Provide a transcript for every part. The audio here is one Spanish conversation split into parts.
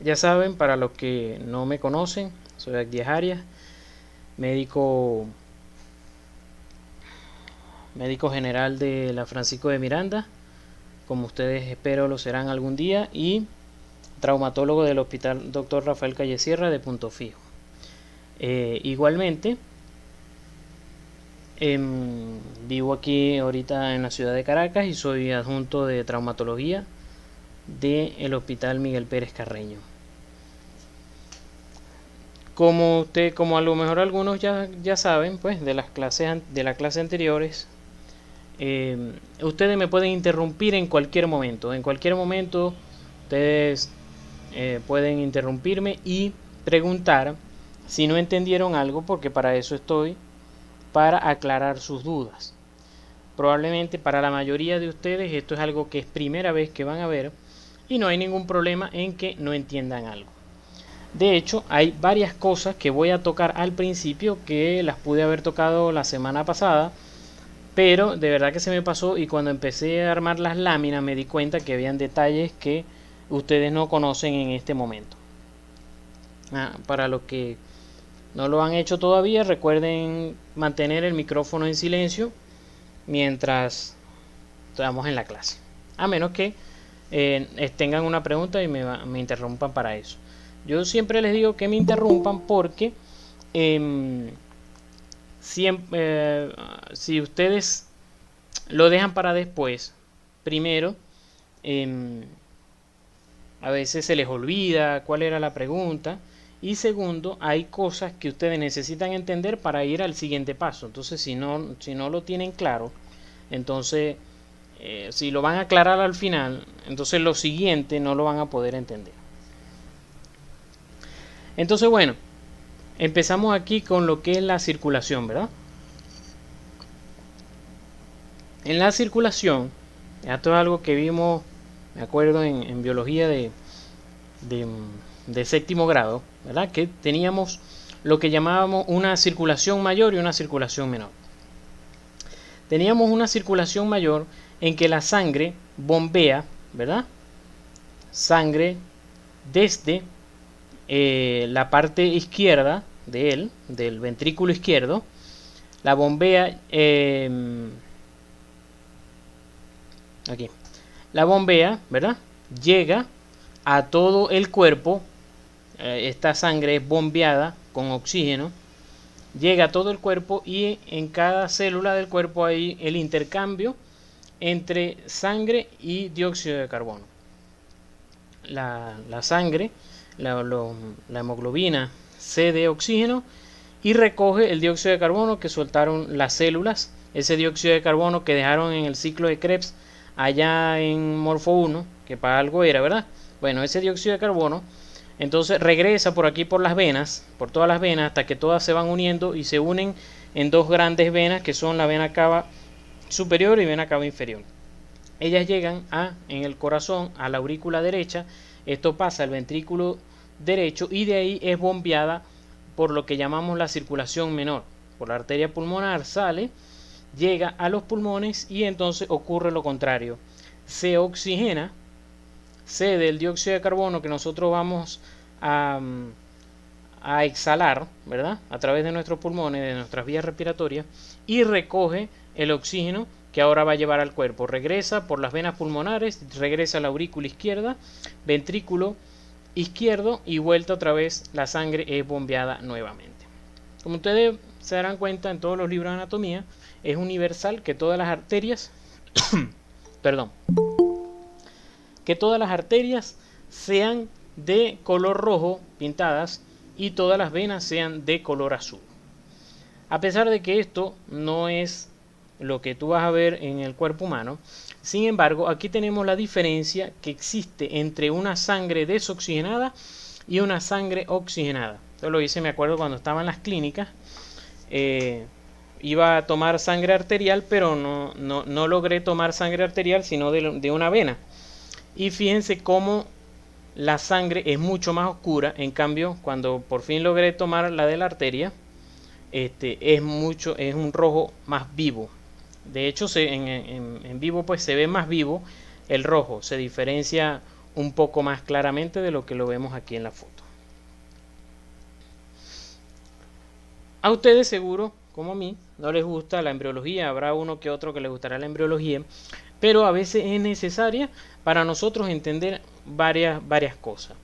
Ya saben, para los que no me conocen, soy Agdiel Arias, médico, médico general de la Francisco de Miranda, como ustedes espero lo serán algún día, y traumatólogo del Hospital Dr. Rafael Calle Sierra de Punto Fijo. Igualmente, vivo aquí ahorita en la ciudad de Caracas y soy adjunto de traumatología del Hospital Miguel Pérez Carreño. Como a lo mejor algunos ya saben, pues de las clases anteriores, ustedes me pueden interrumpir en cualquier momento. En cualquier momento ustedes pueden interrumpirme y preguntar si no entendieron algo, porque para eso estoy, para aclarar sus dudas. Probablemente para la mayoría de ustedes esto es algo que es primera vez que van a ver y no hay ningún problema en que no entiendan algo. De hecho, hay varias cosas que voy a tocar al principio que las pude haber tocado la semana pasada, pero de verdad que se me pasó y cuando empecé a armar las láminas me di cuenta que habían detalles que ustedes no conocen en este momento. Para los que no lo han hecho todavía, recuerden mantener el micrófono en silencio mientras estamos en la clase, a menos que tengan una pregunta y me interrumpan para eso. Yo siempre les digo que me interrumpan porque si ustedes lo dejan para después, primero, a veces se les olvida cuál era la pregunta. Y segundo, hay cosas que ustedes necesitan entender para ir al siguiente paso. Entonces, si no lo tienen claro, entonces, si lo van a aclarar al final, entonces lo siguiente no lo van a poder entender. Entonces, bueno, empezamos aquí con lo que es la circulación, ¿verdad? En la circulación, esto es algo que vimos, me acuerdo, en biología de séptimo grado, ¿verdad? Que teníamos lo que llamábamos una circulación mayor y una circulación menor. Teníamos una circulación mayor en que la sangre bombea, ¿verdad? Sangre desde la parte izquierda de él, del ventrículo izquierdo, la bombea aquí. La bombea, ¿verdad? Llega a todo el cuerpo. Esta sangre es bombeada con oxígeno, llega a todo el cuerpo y en cada célula del cuerpo hay el intercambio entre sangre y dióxido de carbono. La sangre, la hemoglobina cede oxígeno y recoge el dióxido de carbono que soltaron las células, ese dióxido de carbono que dejaron en el ciclo de Krebs allá en Morfo 1, que para algo era, ¿verdad? Bueno, ese dióxido de carbono entonces regresa por aquí por las venas, por todas las venas, hasta que todas se van uniendo y se unen en dos grandes venas que son la vena cava superior y vena cava inferior. Ellas llegan en el corazón a la aurícula derecha, esto pasa al ventrículo derecho y de ahí es bombeada por lo que llamamos la circulación menor. Por la arteria pulmonar sale, llega a los pulmones y entonces ocurre lo contrario. Se oxigena, cede el dióxido de carbono que nosotros vamos a exhalar, ¿verdad? A través de nuestros pulmones, de nuestras vías respiratorias, y recoge el oxígeno que ahora va a llevar al cuerpo. Regresa por las venas pulmonares, regresa a la aurícula izquierda, ventrículo izquierdo y vuelta otra vez, la sangre es bombeada nuevamente. Como ustedes se darán cuenta en todos los libros de anatomía, es universal que todas las arterias, perdón, que todas las arterias sean de color rojo pintadas y todas las venas sean de color azul. A pesar de que esto no es lo que tú vas a ver en el cuerpo humano, sin embargo, aquí tenemos la diferencia que existe entre una sangre desoxigenada y una sangre oxigenada. Esto lo hice, me acuerdo, cuando estaba en las clínicas. Iba a tomar sangre arterial, pero no logré tomar sangre arterial, sino de una vena. Y fíjense cómo la sangre es mucho más oscura. En cambio, cuando por fin logré tomar la de la arteria, es un rojo más vivo. De hecho, en vivo pues se ve más vivo el rojo, se diferencia un poco más claramente de lo que lo vemos aquí en la foto. A ustedes seguro, como a mí, no les gusta la embriología, habrá uno que otro que les gustará la embriología, pero a veces es necesaria para nosotros entender varias cosas.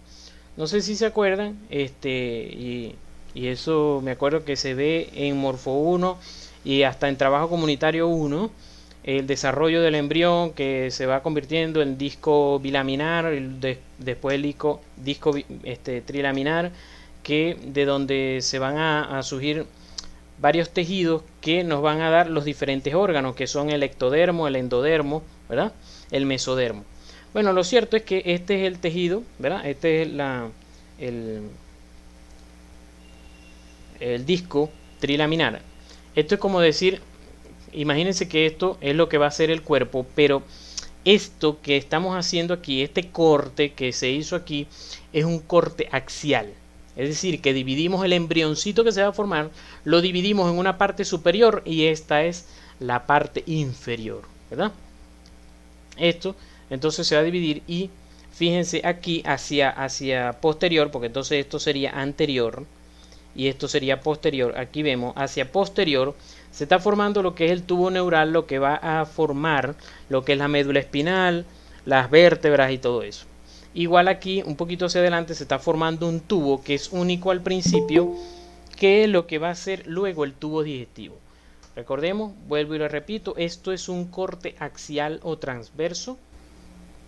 No sé si se acuerdan, y eso me acuerdo que se ve en Morfo 1 y hasta en Trabajo Comunitario 1, el desarrollo del embrión que se va convirtiendo en disco bilaminar, después el disco trilaminar, que de donde se van a surgir varios tejidos que nos van a dar los diferentes órganos, que son el ectodermo, el endodermo, ¿verdad? El mesodermo. Bueno, lo cierto es que este es el tejido, ¿verdad? Este es el disco trilaminar. Esto es como decir, imagínense que esto es lo que va a ser el cuerpo, pero esto que estamos haciendo aquí, este corte que se hizo aquí, es un corte axial. Es decir, que dividimos el embrioncito que se va a formar, lo dividimos en una parte superior y esta es la parte inferior, ¿verdad? Esto entonces se va a dividir y fíjense aquí hacia posterior, porque entonces esto sería anterior y esto sería posterior. Aquí vemos hacia posterior se está formando lo que es el tubo neural, lo que va a formar lo que es la médula espinal, las vértebras y todo eso. Igual aquí un poquito hacia adelante se está formando un tubo que es único al principio, que es lo que va a ser luego el tubo digestivo. Recordemos, vuelvo y lo repito, esto es un corte axial o transverso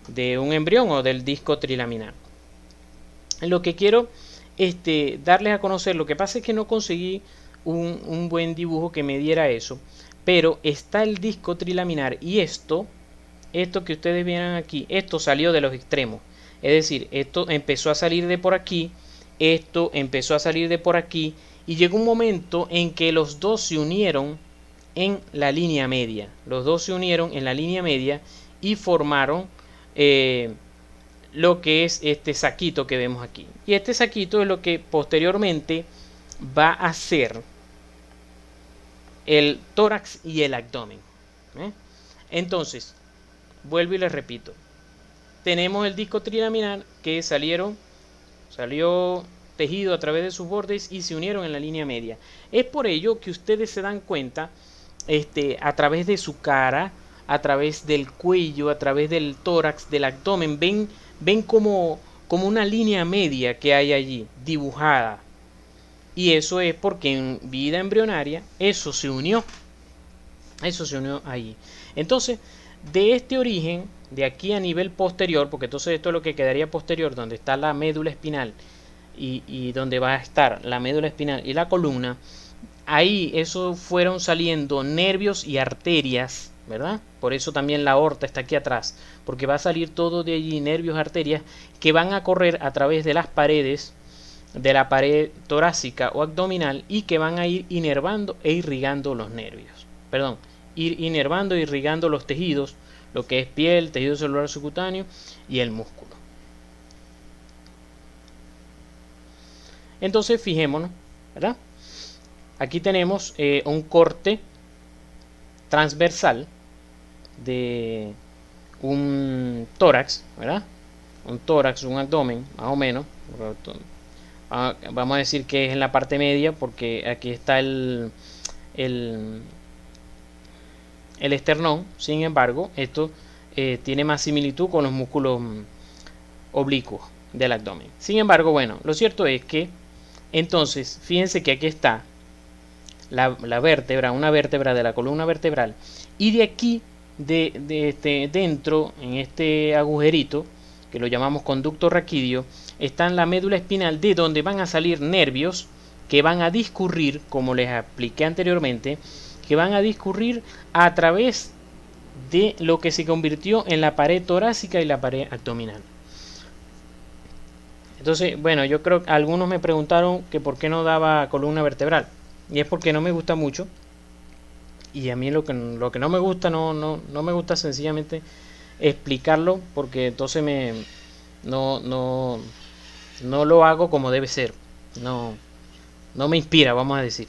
de un embrión o del disco trilaminar. Lo que quiero darles a conocer, lo que pasa es que no conseguí un buen dibujo que me diera eso, pero está el disco trilaminar y esto que ustedes vieran aquí, esto salió de los extremos. Es decir, esto empezó a salir de por aquí, esto empezó a salir de por aquí, y llegó un momento en que los dos se unieron en la línea media. Los dos se unieron en la línea media y formaron lo que es este saquito que vemos aquí. Y este saquito es lo que posteriormente va a ser el tórax y el abdomen. Entonces, vuelvo y les repito. Tenemos el disco trilaminar que salió tejido a través de sus bordes y se unieron en la línea media. Es por ello que ustedes se dan cuenta a través de su cara, a través del cuello, a través del tórax, del abdomen, ven como una línea media que hay allí, dibujada. Y eso es porque en vida embrionaria eso se unió allí. Entonces, de este origen, de aquí a nivel posterior, porque entonces esto es lo que quedaría posterior, donde está la médula espinal y donde va a estar la médula espinal y la columna, ahí eso fueron saliendo nervios y arterias, ¿verdad? Por eso también la aorta está aquí atrás, porque va a salir todo de allí, nervios, arterias, que van a correr a través de las paredes, de la pared torácica o abdominal, y que van a ir inervando e irrigando los nervios. Perdón, ir inervando e irrigando los tejidos, lo que es piel, tejido celular subcutáneo y el músculo. Entonces fijémonos, ¿verdad? Aquí tenemos un corte transversal de un tórax, ¿verdad? Un tórax, un abdomen, más o menos. Vamos a decir que es en la parte media porque aquí está el esternón. Sin embargo, esto tiene más similitud con los músculos oblicuos del abdomen. Sin embargo, bueno, lo cierto es que entonces, fíjense que aquí está la vértebra, una vértebra de la columna vertebral, y de aquí, dentro, en este agujerito, que lo llamamos conducto raquídeo, está la médula espinal, de donde van a salir nervios que van a discurrir, como les expliqué anteriormente, que van a discurrir a través de lo que se convirtió en la pared torácica y la pared abdominal. Entonces, bueno, yo creo que algunos me preguntaron que por qué no daba columna vertebral. Y es porque no me gusta mucho. Y a mí lo que no me gusta, no me gusta sencillamente explicarlo, porque entonces no lo hago como debe ser. No me inspira, vamos a decir.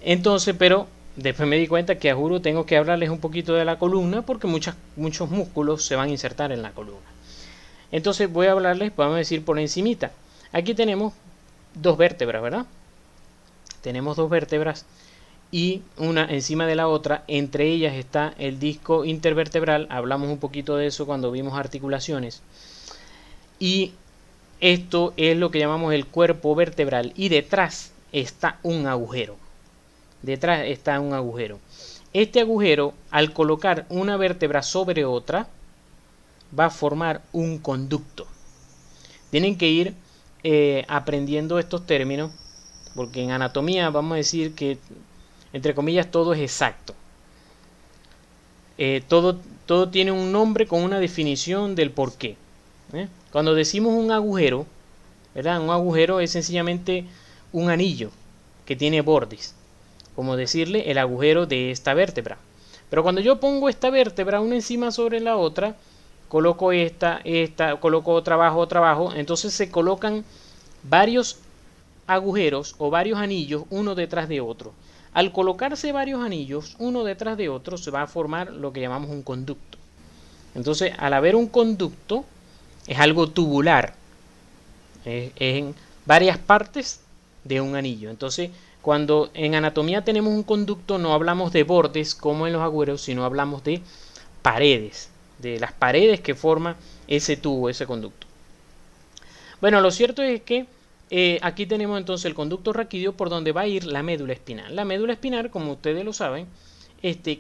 Entonces, pero después me di cuenta que a juro tengo que hablarles un poquito de la columna, porque muchos músculos se van a insertar en la columna. Entonces voy a hablarles, vamos a decir por encimita. Aquí tenemos dos vértebras, ¿verdad? Tenemos dos vértebras y una encima de la otra. Entre ellas está el disco intervertebral. Hablamos un poquito de eso cuando vimos articulaciones. Y esto es lo que llamamos el cuerpo vertebral. Y detrás está un agujero. Detrás está un agujero. Este agujero, al colocar una vértebra sobre otra, va a formar un conducto. Tienen que ir aprendiendo estos términos, porque en anatomía vamos a decir que, entre comillas, todo es exacto. Todo tiene un nombre con una definición del porqué. Cuando decimos un agujero, ¿verdad? Un agujero es sencillamente un anillo que tiene bordes, como decirle el agujero de esta vértebra. Pero cuando yo pongo esta vértebra una encima sobre la otra, coloco esta, coloco otra abajo, entonces se colocan varios agujeros o varios anillos uno detrás de otro. Al colocarse varios anillos uno detrás de otro, se va a formar lo que llamamos un conducto. Entonces, al haber un conducto, es algo tubular, es en varias partes de un anillo. Entonces, cuando en anatomía tenemos un conducto, no hablamos de bordes como en los agujeros, sino hablamos de paredes, de las paredes que forma ese tubo, ese conducto. Bueno, lo cierto es que aquí tenemos entonces el conducto raquídeo por donde va a ir la médula espinal. La médula espinal, como ustedes lo saben,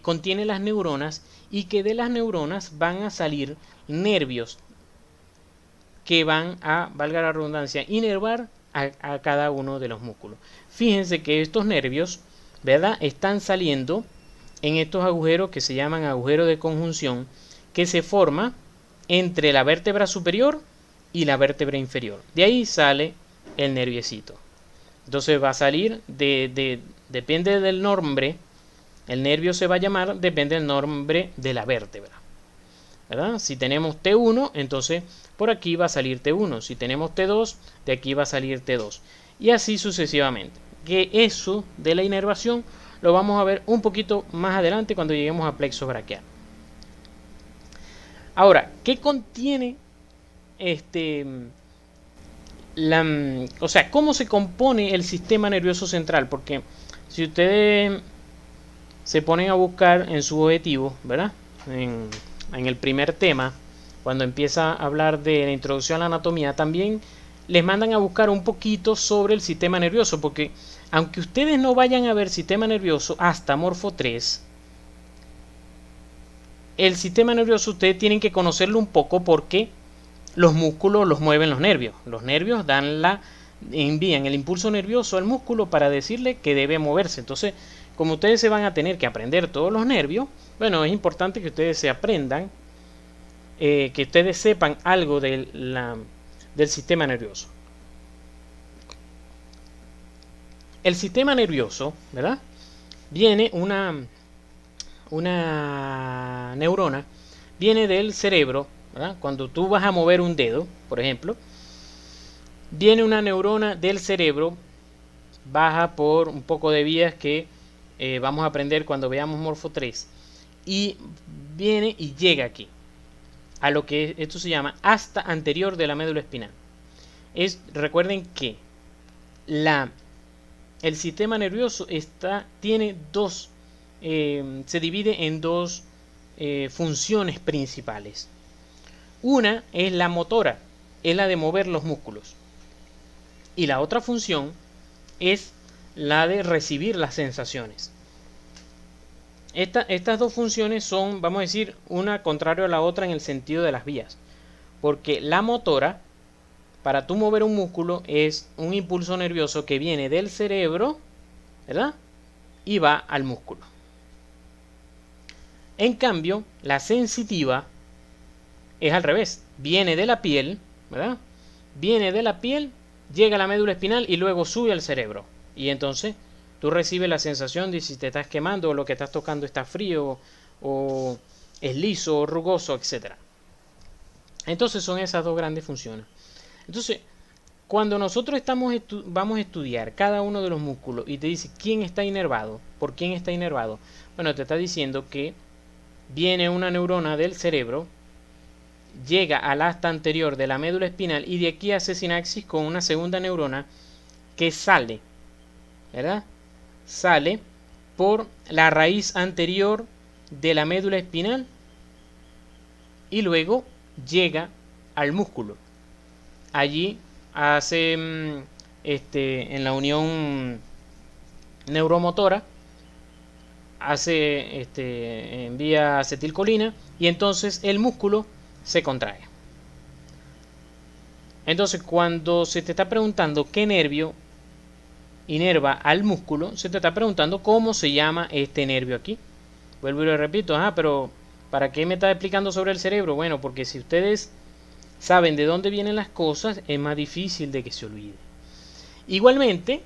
contiene las neuronas y que de las neuronas van a salir nervios que van a, valga la redundancia, inervar a cada uno de los músculos. Fíjense que estos nervios, ¿verdad?, están saliendo en estos agujeros que se llaman agujeros de conjunción, que se forma entre la vértebra superior y la vértebra inferior. De ahí sale el nerviecito. Entonces va a salir depende del nombre, el nervio se va a llamar, depende del nombre de la vértebra, ¿verdad? Si tenemos T1, entonces por aquí va a salir T1. Si tenemos T2, de aquí va a salir T2. Y así sucesivamente. Que eso de la inervación lo vamos a ver un poquito más adelante cuando lleguemos a plexo braquial. Ahora, ¿qué contiene o sea, cómo se compone el sistema nervioso central? Porque si ustedes se ponen a buscar en su objetivo, ¿verdad? En el primer tema, cuando empieza a hablar de la introducción a la anatomía, también les mandan a buscar un poquito sobre el sistema nervioso, porque aunque ustedes no vayan a ver sistema nervioso hasta Morfo 3, el sistema nervioso ustedes tienen que conocerlo un poco porque los músculos los mueven los nervios. Los nervios envían el impulso nervioso al músculo para decirle que debe moverse. Entonces, como ustedes se van a tener que aprender todos los nervios, bueno, es importante que ustedes se aprendan, que ustedes sepan algo del sistema nervioso. El sistema nervioso, ¿verdad? Viene una neurona, viene del cerebro, ¿verdad? Cuando tú vas a mover un dedo, por ejemplo, viene una neurona del cerebro, baja por un poco de vías que vamos a aprender cuando veamos Morfo 3, y viene y llega aquí, a lo que esto se llama asta anterior de la médula espinal. Recuerden que el sistema nervioso tiene dos, se divide en dos funciones principales. Una es la motora, es la de mover los músculos. Y la otra función es la de recibir las sensaciones. Estas dos funciones son, vamos a decir, una contraria a la otra en el sentido de las vías. Porque la motora, para tú mover un músculo, es un impulso nervioso que viene del cerebro, ¿verdad?, y va al músculo. En cambio, la sensitiva es al revés. Viene de la piel, ¿verdad? Viene de la piel, llega a la médula espinal y luego sube al cerebro. Y entonces tú recibes la sensación de si te estás quemando o lo que estás tocando está frío o es liso o rugoso, etc. Entonces son esas dos grandes funciones. Entonces, cuando nosotros vamos a estudiar cada uno de los músculos y te dice quién está inervado, por quién está inervado, bueno, te está diciendo que viene una neurona del cerebro llega al asta anterior de la médula espinal y de aquí hace sinapsis con una segunda neurona que sale, ¿verdad? Sale por la raíz anterior de la médula espinal y luego llega al músculo. Allí hace en la unión neuromotora envía acetilcolina y entonces el músculo se contrae. Entonces, cuando se te está preguntando qué nervio inerva al músculo, se te está preguntando cómo se llama este nervio aquí. Vuelvo y lo repito, pero ¿para qué me está explicando sobre el cerebro? Bueno, porque si ustedes saben de dónde vienen las cosas, es más difícil de que se olvide. Igualmente,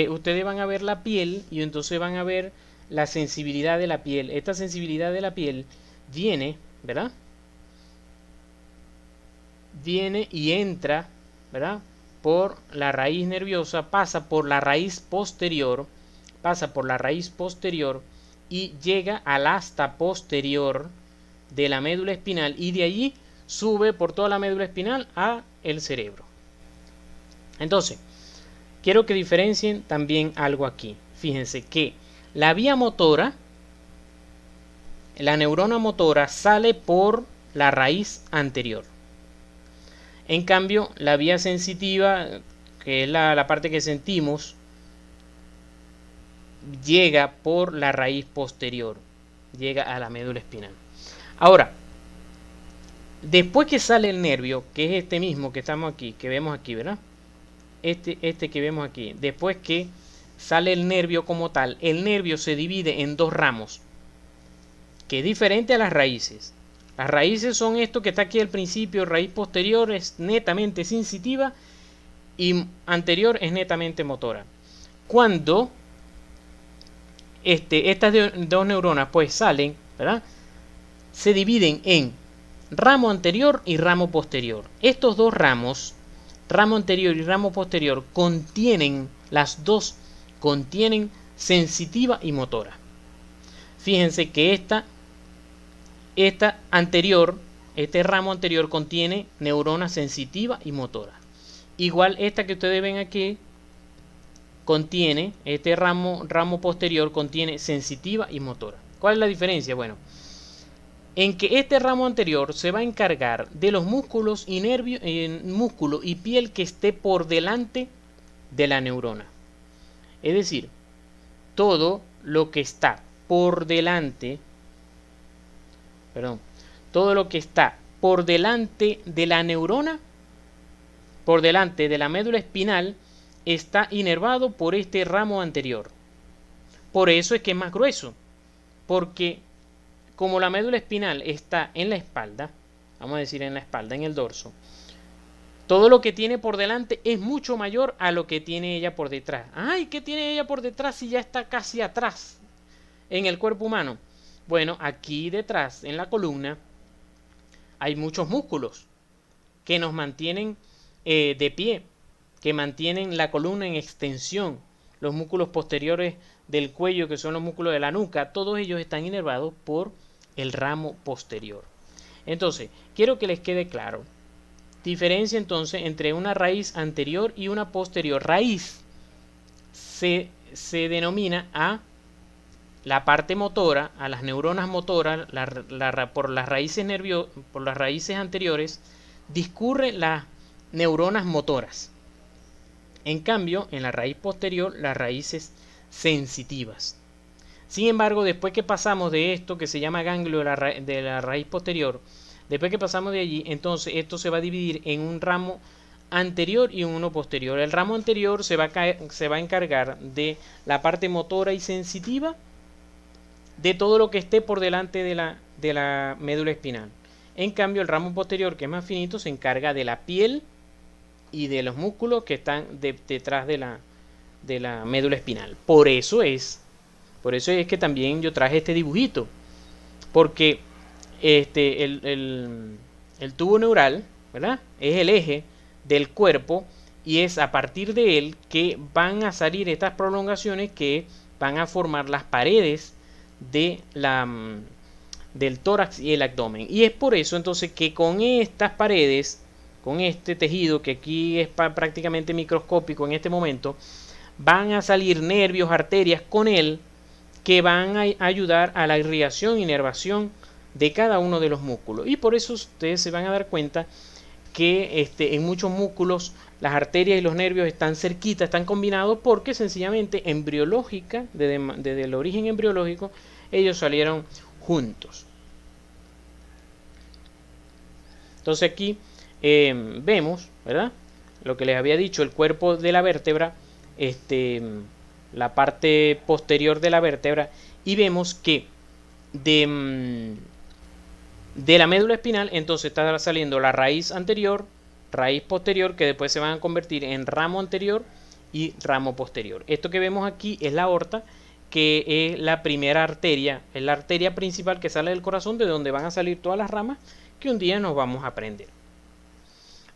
ustedes van a ver la piel y entonces van a ver la sensibilidad de la piel. Esta sensibilidad de la piel viene, ¿verdad? Viene y entra, ¿verdad? Por la raíz nerviosa, pasa por la raíz posterior y llega al asta posterior de la médula espinal y de allí sube por toda la médula espinal a el cerebro. Entonces, quiero que diferencien también algo aquí. Fíjense que la vía motora, la neurona motora, sale por la raíz anterior. En cambio, la vía sensitiva, que es la parte que sentimos, llega por la raíz posterior, llega a la médula espinal. Ahora, después que sale el nervio, que es este mismo que estamos aquí, que vemos aquí, ¿verdad? Este que vemos aquí, después que sale el nervio como tal, el nervio se divide en dos ramos, que es diferente a las raíces. Las raíces son esto que está aquí al principio, raíz posterior es netamente sensitiva y anterior es netamente motora. Cuando estas dos neuronas pues salen, ¿verdad? Se dividen en ramo anterior y ramo posterior. Estos dos ramos, ramo anterior y ramo posterior, las dos contienen sensitiva y motora. Fíjense que este ramo anterior contiene neurona sensitiva y motora. Igual esta que ustedes ven aquí contiene, este ramo posterior contiene sensitiva y motora. ¿Cuál es la diferencia? Bueno, en que este ramo anterior se va a encargar de los músculos y nervios, músculo y piel que esté por delante de la neurona. Es decir, todo lo que está por delante, todo lo que está por delante de la neurona, por delante de la médula espinal, está inervado por este ramo anterior. Por eso es que es más grueso, porque como la médula espinal está en la espalda, vamos a decir en la espalda, en el dorso, todo lo que tiene por delante es mucho mayor a lo que tiene ella por detrás. ¡Ay! ¿Qué tiene ella por detrás si ya está casi atrás en el cuerpo humano? Bueno, aquí detrás, en la columna, hay muchos músculos que nos mantienen de pie, que mantienen la columna en extensión. Los músculos posteriores del cuello, que son los músculos de la nuca, todos ellos están inervados por el ramo posterior. Entonces, quiero que les quede claro. Diferencia entonces entre una raíz anterior y una posterior. Raíz se denomina a la parte motora, a las neuronas motoras, por las raíces anteriores, discurren las neuronas motoras. En cambio, en la raíz posterior, las raíces sensitivas. Sin embargo, después que pasamos de esto, que se llama ganglio de la raíz posterior, después que pasamos de allí, entonces esto se va a dividir en un ramo anterior y uno posterior. El ramo anterior se va a encargar de la parte motora y sensitiva de todo lo que esté por delante de la médula espinal. En cambio, el ramo posterior, que es más finito, se encarga de la piel y de los músculos que están detrás de la médula espinal. Por eso es que también yo traje este dibujito, porque el tubo neural, ¿verdad?, es el eje del cuerpo y es a partir de él que van a salir estas prolongaciones que van a formar las paredes de del tórax y el abdomen. Y es por eso entonces que con estas paredes, con este tejido que aquí es prácticamente microscópico en este momento, van a salir nervios, arterias con él que van a ayudar a la irrigación y inervación de cada uno de los músculos. Y por eso ustedes se van a dar cuenta que en muchos músculos las arterias y los nervios están cerquita, están combinados, porque sencillamente embriológica, desde el origen embriológico, ellos salieron juntos. Entonces aquí vemos, ¿verdad? Lo que les había dicho, el cuerpo de la vértebra, la parte posterior de la vértebra, y vemos que de la médula espinal entonces está saliendo la raíz anterior, raíz posterior, que después se van a convertir en ramo anterior y ramo posterior. Esto que vemos aquí es la aorta, que es la primera arteria, es la arteria principal que sale del corazón, de donde van a salir todas las ramas que un día nos vamos a aprender.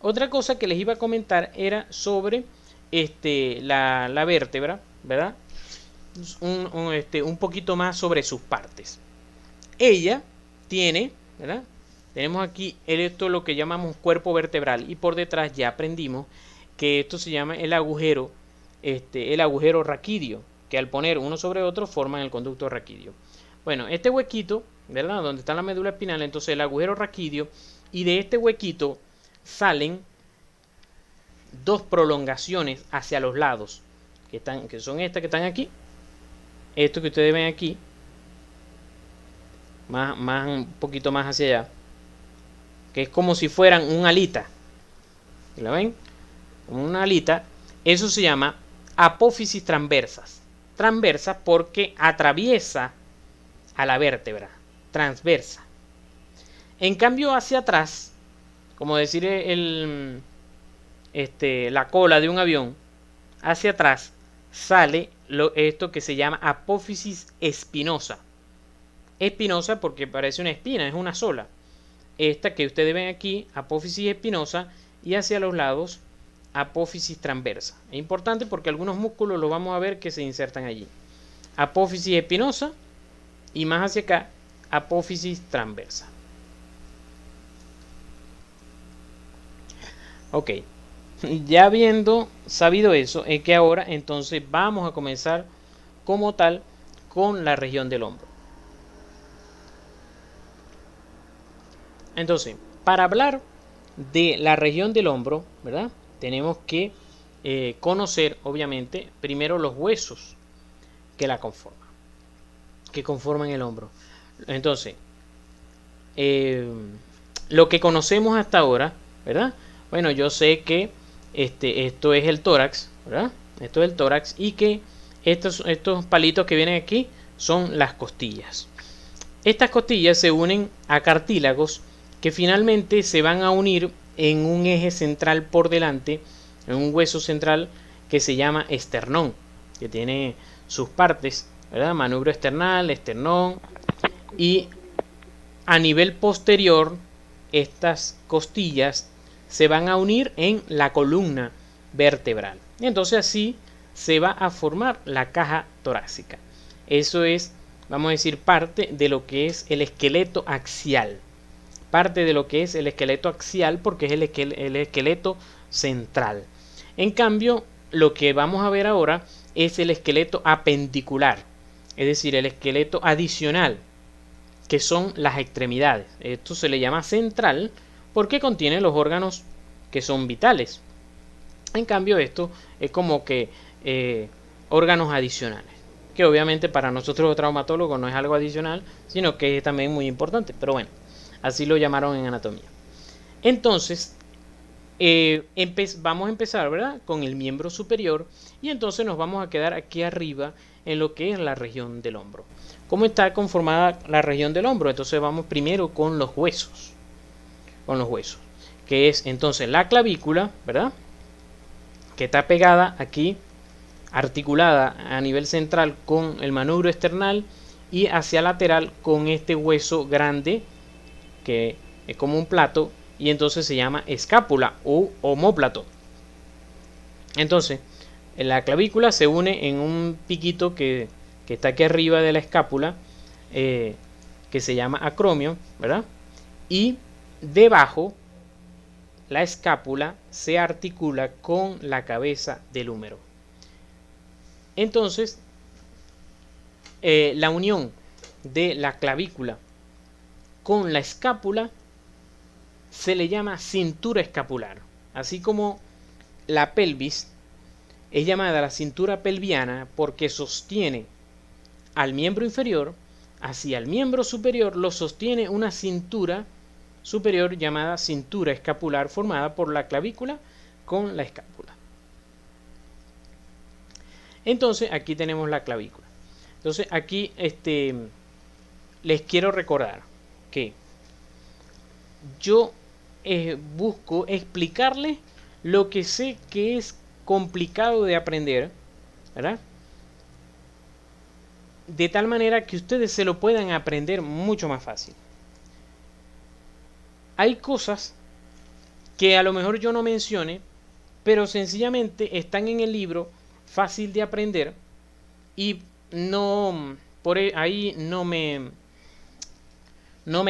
Otra cosa que les iba a comentar era sobre la vértebra, ¿verdad? Un poquito más sobre sus partes. Ella tiene, ¿verdad? Tenemos aquí esto lo que llamamos cuerpo vertebral, y por detrás ya aprendimos que esto se llama el agujero raquídeo, que al poner uno sobre otro forman el conducto raquídeo. Bueno, este huequito, ¿verdad? Donde está la médula espinal, entonces el agujero raquídeo, y de este huequito salen dos prolongaciones hacia los lados, que son estas que están aquí, esto que ustedes ven aquí, un poquito más hacia allá, que es como si fueran una alita. ¿La ven? Una alita. Eso se llama apófisis transversas. Transversa porque atraviesa a la vértebra. Transversa. En cambio, hacia atrás, como decir la cola de un avión, hacia atrás sale esto que se llama apófisis espinosa. Espinosa porque parece una espina, es una sola. Esta que ustedes ven aquí, apófisis espinosa, y hacia los lados, apófisis transversa. Es importante porque algunos músculos los vamos a ver que se insertan allí. Apófisis espinosa, y más hacia acá, apófisis transversa. Ok, ya habiendo sabido eso, es que ahora entonces vamos a comenzar como tal con la región del hombro. Entonces, para hablar de la región del hombro, ¿verdad? Tenemos que conocer, obviamente, primero los huesos que la conforman, que conforman el hombro. Entonces, lo que conocemos hasta ahora, ¿verdad? Bueno, yo sé que esto es el tórax, ¿verdad? Esto es el tórax, y que estos palitos que vienen aquí son las costillas. Estas costillas se unen a cartílagos que finalmente se van a unir en un eje central por delante, en un hueso central que se llama esternón, que tiene sus partes, ¿verdad? Manubrio esternal, esternón, y a nivel posterior estas costillas se van a unir en la columna vertebral. Y entonces así se va a formar la caja torácica. Eso es, vamos a decir, parte de lo que es el esqueleto axial. Parte de lo que es el esqueleto axial, porque es el esqueleto central. En cambio, lo que vamos a ver ahora es el esqueleto apendicular, es decir, el esqueleto adicional, que son las extremidades. Esto se le llama central porque contiene los órganos que son vitales. En cambio, esto es como que órganos adicionales, que obviamente para nosotros los traumatólogos no es algo adicional, sino que es también muy importante, pero bueno, así lo llamaron en anatomía. Entonces, vamos a empezar, ¿verdad?, con el miembro superior, y entonces nos vamos a quedar aquí arriba en lo que es la región del hombro. ¿Cómo está conformada la región del hombro? Entonces vamos primero con los huesos. Que es entonces la clavícula, ¿verdad?, que está pegada aquí, articulada a nivel central con el manubrio esternal, y hacia lateral con este hueso grande que es como un plato, y entonces se llama escápula o omóplato. Entonces la clavícula se une en un piquito que está aquí arriba de la escápula, que se llama acromio, ¿verdad? Y debajo la escápula se articula con la cabeza del húmero. Entonces, la unión de la clavícula con la escápula se le llama cintura escapular. Así como la pelvis es llamada la cintura pelviana porque sostiene al miembro inferior, hacia el miembro superior lo sostiene una cintura superior llamada cintura escapular formada por la clavícula con la escápula. Entonces aquí tenemos la clavícula. Entonces aquí les quiero recordar que yo busco explicarles lo que sé que es complicado de aprender, ¿verdad? De tal manera que ustedes se lo puedan aprender mucho más fácil. Hay cosas que a lo mejor yo no mencione, pero sencillamente están en el libro, fácil de aprender, y no por ahí no me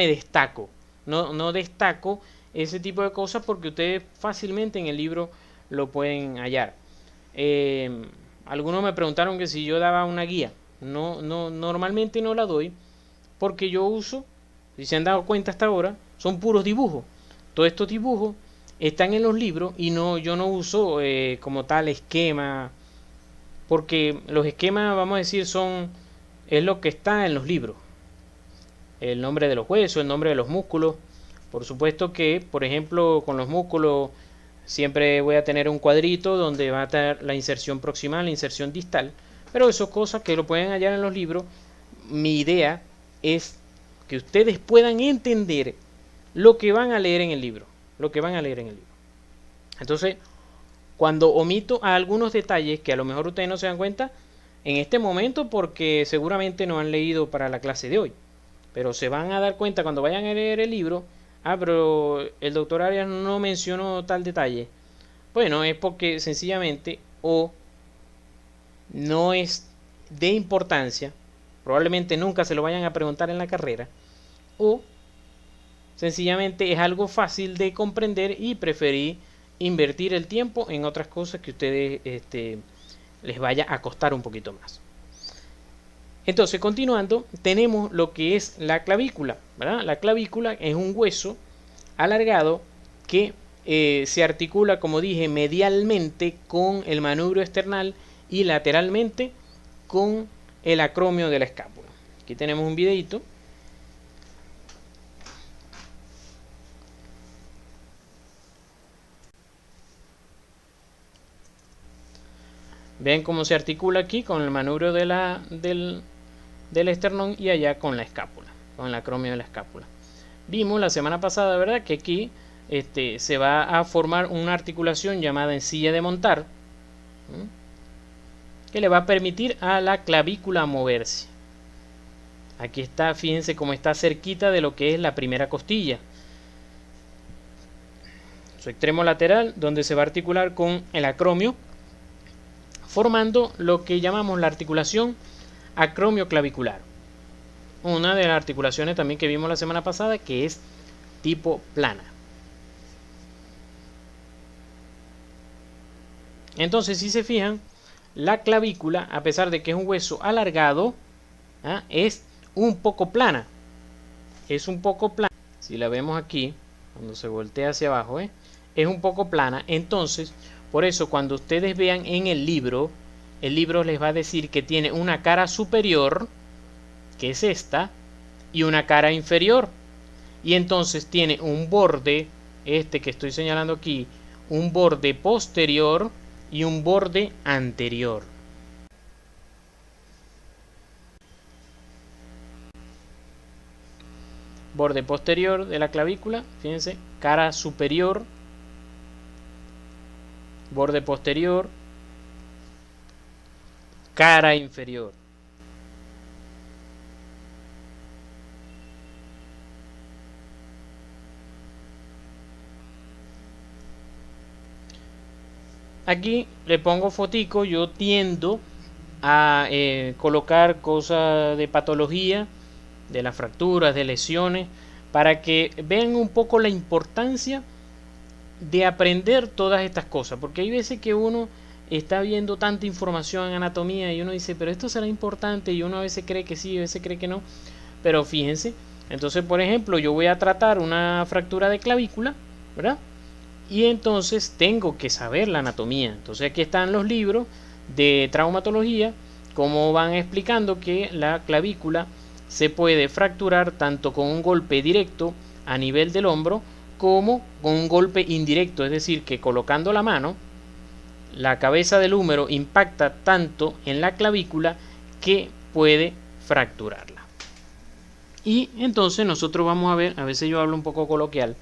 destaco, no destaco ese tipo de cosas porque ustedes fácilmente en el libro lo pueden hallar. Algunos me preguntaron que si yo daba una guía. Normalmente no la doy porque yo uso, si se han dado cuenta hasta ahora, son puros dibujos. Todos estos dibujos están en los libros y yo no uso como tal esquema, porque los esquemas, vamos a decir, es lo que está en los libros. El nombre de los huesos, el nombre de los músculos. Por supuesto que, por ejemplo, con los músculos siempre voy a tener un cuadrito donde va a estar la inserción proximal, la inserción distal, pero eso es cosas que lo pueden hallar en los libros. Mi idea es que ustedes puedan entender lo que van a leer en el libro, Entonces, cuando omito a algunos detalles que a lo mejor ustedes no se dan cuenta en este momento porque seguramente no han leído para la clase de hoy, pero se van a dar cuenta cuando vayan a leer el libro, pero el doctor Arias no mencionó tal detalle. Bueno, es porque sencillamente o no es de importancia, probablemente nunca se lo vayan a preguntar en la carrera, o sencillamente es algo fácil de comprender y preferí invertir el tiempo en otras cosas que a ustedes les vaya a costar un poquito más. Entonces, continuando, tenemos lo que es la clavícula, ¿verdad? La clavícula es un hueso alargado que se articula, como dije, medialmente con el manubrio esternal y lateralmente con el acromio de la escápula. Aquí tenemos un videito. Ven cómo se articula aquí con el manubrio del esternón y allá con la escápula, con el acromio de la escápula. Vimos la semana pasada, ¿verdad?, que aquí se va a formar una articulación llamada encilla de montar, que le va a permitir a la clavícula moverse. Aquí está, fíjense cómo está cerquita de lo que es la primera costilla. Su extremo lateral, donde se va a articular con el acromio, formando lo que llamamos la articulación acromio-clavicular. Una de las articulaciones también que vimos la semana pasada, que es tipo plana. Entonces, si se fijan, la clavícula, a pesar de que es un hueso alargado, es un poco plana. Es un poco plana. Si la vemos aquí, cuando se voltea hacia abajo, es un poco plana. Entonces, por eso cuando ustedes vean en el libro les va a decir que tiene una cara superior, que es esta, y una cara inferior. Y entonces tiene un borde, que estoy señalando aquí, un borde posterior y un borde anterior. Borde posterior de la clavícula, fíjense, cara superior, borde posterior, cara inferior. Aquí le pongo fotico, yo tiendo a colocar cosas de patología de las fracturas, de lesiones, para que vean un poco la importancia de aprender todas estas cosas, porque hay veces que uno está viendo tanta información en anatomía y uno dice, pero esto será importante, y uno a veces cree que sí, a veces cree que no, pero fíjense. Entonces, por ejemplo, yo voy a tratar una fractura de clavícula, ¿verdad? Y entonces tengo que saber la anatomía. Entonces aquí están los libros de traumatología, como van explicando que la clavícula se puede fracturar tanto con un golpe directo a nivel del hombro como con un golpe indirecto, es decir, que colocando la mano, la cabeza del húmero impacta tanto en la clavícula que puede fracturarla. Y entonces nosotros vamos a veces yo hablo un poco coloquial,